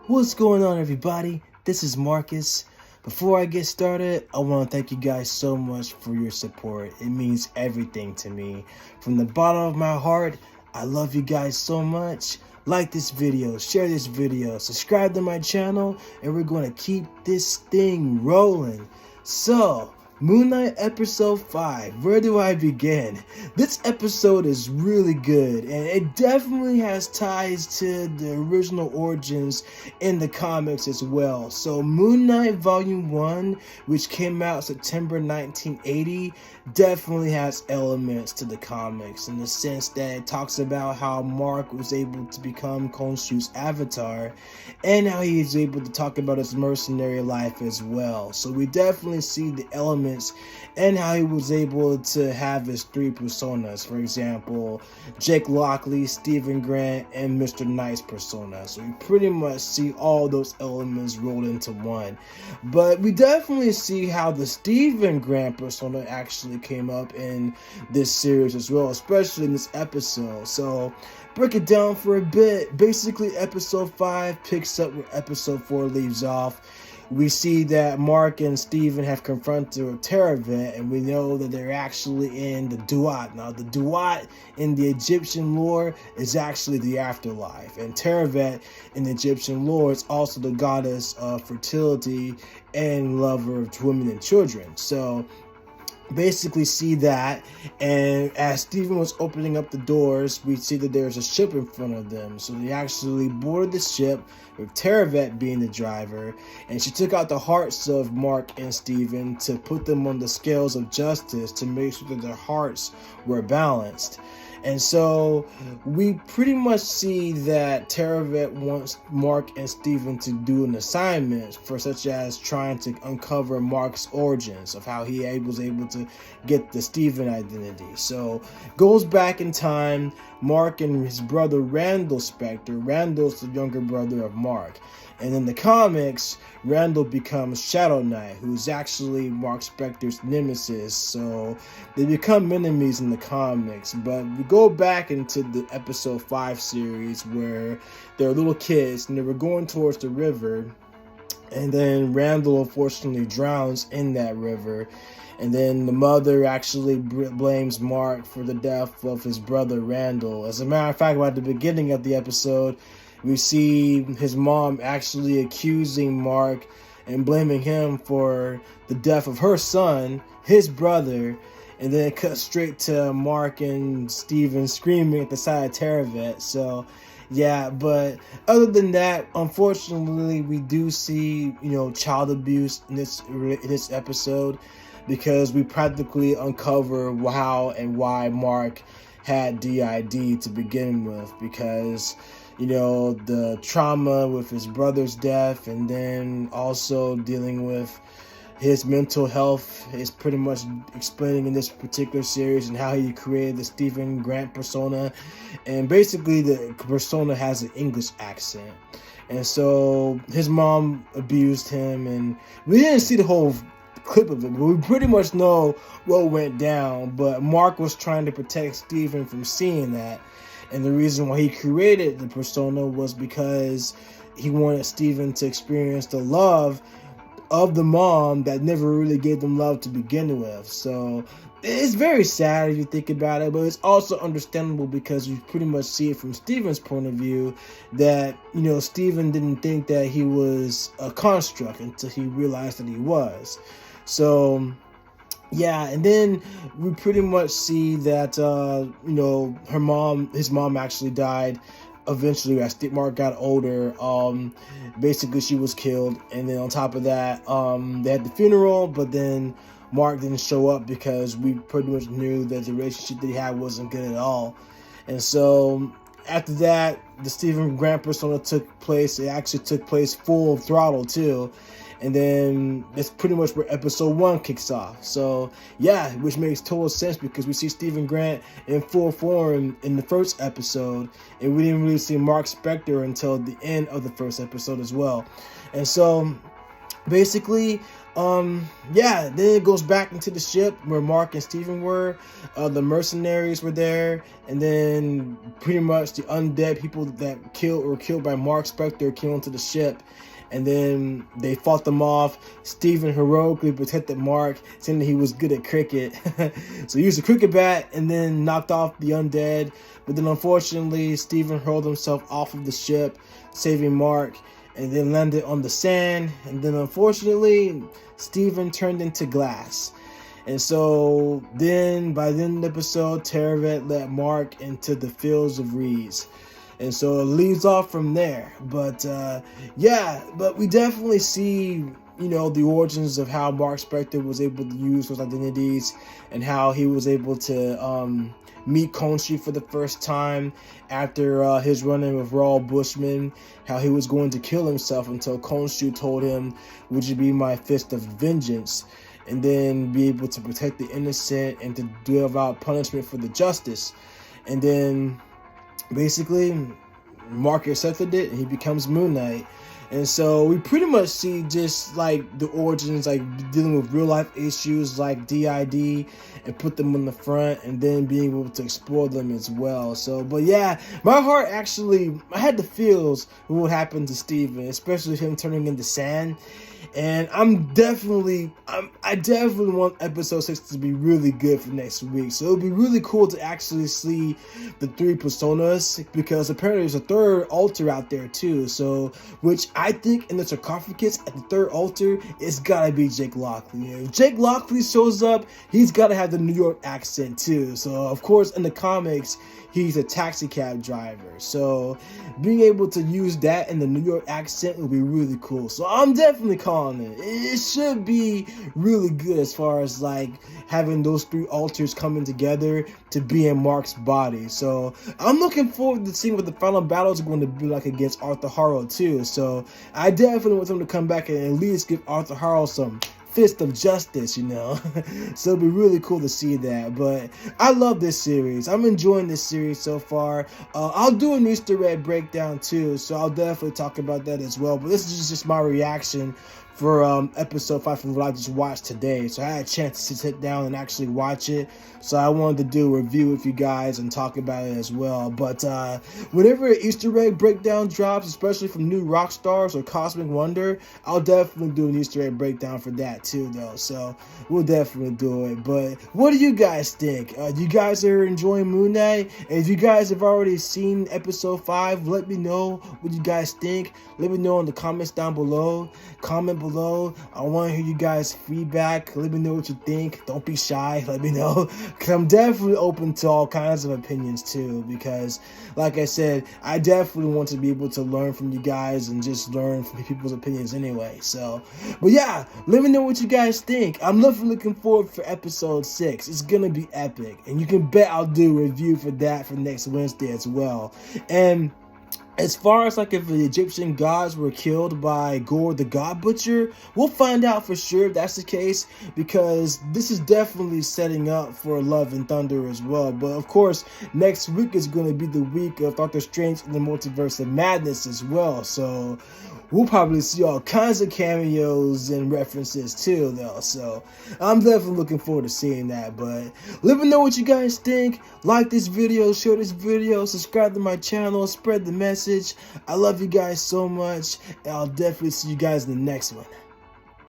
What's going on, everybody? This is Marcus. Before I get started, I want to thank you guys so much for your support. It means everything to me. From the bottom of my heart, I love you guys so much. Like this video, share this video, subscribe to my channel, and we're going to keep this thing rolling. So, Moon Knight episode 5, where do I begin? This episode is really good, and it definitely has ties to the original origins in the comics as well. So Moon Knight Volume 1, which came out September 1980, definitely has elements to the comics in the sense that it talks about how Mark was able to become Khonshu's avatar, and how he is able to talk about his mercenary life as well. So we definitely see the elements and how he was able to have his three personas. For example, Jake Lockley, Stephen Grant, and Mr. Knight's persona. So we pretty much see all those elements rolled into one. But we definitely see how the Stephen Grant persona actually came up in this series as well, especially in this episode. So break it down for a bit. Basically, episode 5 picks up where episode 4 leaves off. We see that Mark and Steven have confronted a Teravet, and we know that they're actually in the Duat. Now, the Duat in the Egyptian lore is actually the afterlife, and Teravet in the Egyptian lore is also the goddess of fertility and lover of women and children. So basically see that, and as Steven was opening up the doors, we see that there's a ship in front of them. So they actually boarded the ship with Teravet being the driver, and she took out the hearts of Mark and Steven to put them on the scales of justice to make sure that their hearts were balanced. And so we pretty much see that Teravet wants Mark and Steven to do an assignment for such as trying to uncover Mark's origins of how he was able to get the Steven identity. So goes back in time, Mark and his brother Randall Spector. Randall's the younger brother of Mark. And in the comics, Randall becomes Shadow Knight, who's actually Marc Spector's nemesis. So they become enemies in the comics. But we go back into the episode 5 series where they're little kids and they were going towards the river. And then Randall unfortunately drowns in that river. And then the mother actually blames Mark for the death of his brother Randall. As a matter of fact, at the beginning of the episode, we see his mom actually accusing Mark and blaming him for the death of her son, his brother, and then it cuts straight to Mark and Steven screaming at the side of Teravet. So, yeah, but other than that, unfortunately, we do see, child abuse in this episode, because we practically uncover how and why Mark had DID to begin with, because the trauma with his brother's death, and then also dealing with his mental health is pretty much explaining in this particular series, and how he created the Stephen Grant persona. And basically the persona has an English accent, and so his mom abused him, and we didn't see the whole clip of it, but we pretty much know what went down. But Mark was trying to protect Stephen from seeing that. And the reason why he created the persona was because he wanted Steven to experience the love of the mom that never really gave them love to begin with. So it's very sad if you think about it, but it's also understandable because you pretty much see it from Steven's point of view that, Steven didn't think that he was a construct until he realized that he was. So yeah, and then we pretty much see that, his mom actually died eventually as Mark got older. Basically, she was killed, and then on top of that, they had the funeral, but then Mark didn't show up because we pretty much knew that the relationship that he had wasn't good at all. And so after that, the Stephen Grant persona took place. It actually took place full throttle too. And then that's pretty much where episode 1 kicks off. So yeah, which makes total sense because we see Stephen Grant in full form in the first episode, and we didn't really see Marc Spector until the end of the first episode as well. And so basically, yeah, then it goes back into the ship where Mark and Steven were. The mercenaries were there, and then pretty much the undead people that were killed by Marc Spector came onto the ship. And then they fought them off. Steven heroically protected Mark, saying that he was good at cricket. So he used a cricket bat and then knocked off the undead. But then unfortunately, Steven hurled himself off of the ship, saving Mark, and then landed on the sand. And then unfortunately, Steven turned into glass. And so then by the end of the episode, Teravet led Mark into the fields of reeds. And so it leads off from there. But yeah, but we definitely see, the origins of how Marc Spector was able to use those identities, and how he was able to meet Khonshu for the first time after his run-in with Raoul Bushman, how he was going to kill himself until Khonshu told him, "Would you be my fist of vengeance?" And then be able to protect the innocent and to deal out punishment for the justice. And then basically, Mark accepted it, and he becomes Moon Knight. And so we pretty much see just like the origins, like dealing with real life issues like DID, and put them in the front, and then being able to explore them as well. So, but yeah, my heart actually, I had the feels of what happened to Steven, especially him turning into sand. And I definitely want episode 6 to be really good for next week. So it'll be really cool to actually see the 3 personas, because apparently there's a third altar out there too. So, which I think in the sarcophagus at the third altar, it's gotta be Jake Lockley. If Jake Lockley shows up, he's gotta have the New York accent too. So of course in the comics, he's a taxi cab driver. So being able to use that in the New York accent will be really cool. So I'm definitely calling it. It should be really good as far as like having those 3 altars coming together to be in Mark's body. So I'm looking forward to seeing what the final battle is going to be like against Arthur Harrow too. So I definitely want them to come back and at least give Arthur Harrow some fist of justice, So it'll be really cool to see that. But I love this series. I'm enjoying this series so far. I'll do an Easter egg breakdown too, so I'll definitely talk about that as well. But this is just my reaction for episode 5 from what I just watched today. So I had a chance to sit down and actually watch it. So I wanted to do a review with you guys and talk about it as well. But whenever an Easter egg breakdown drops, especially from new rock stars or Cosmic Wonder, I'll definitely do an Easter egg breakdown for that too though. So we'll definitely do it. But what do you guys think? You guys are enjoying Moon Knight? And if you guys have already seen episode 5, let me know what you guys think. Let me know in the comments down below. Comment below. I want to hear you guys' feedback. Let me know what you think. Don't be shy. Let me know. Because I'm definitely open to all kinds of opinions too. Because, like I said, I definitely want to be able to learn from you guys and just learn from people's opinions anyway. So, but yeah, let me know what you guys think. I'm looking forward for episode 6. It's going to be epic. And you can bet I'll do a review for that for next Wednesday as well. And as far as like if the Egyptian gods were killed by Gore the God Butcher, we'll find out for sure if that's the case, because this is definitely setting up for Love and Thunder as well. But of course, next week is going to be the week of Doctor Strange in the Multiverse of Madness as well. So we'll probably see all kinds of cameos and references too though. So I'm definitely looking forward to seeing that. But let me know what you guys think. Like this video, share this video, subscribe to my channel, spread the message. I love you guys so much, and I'll definitely see you guys in the next one.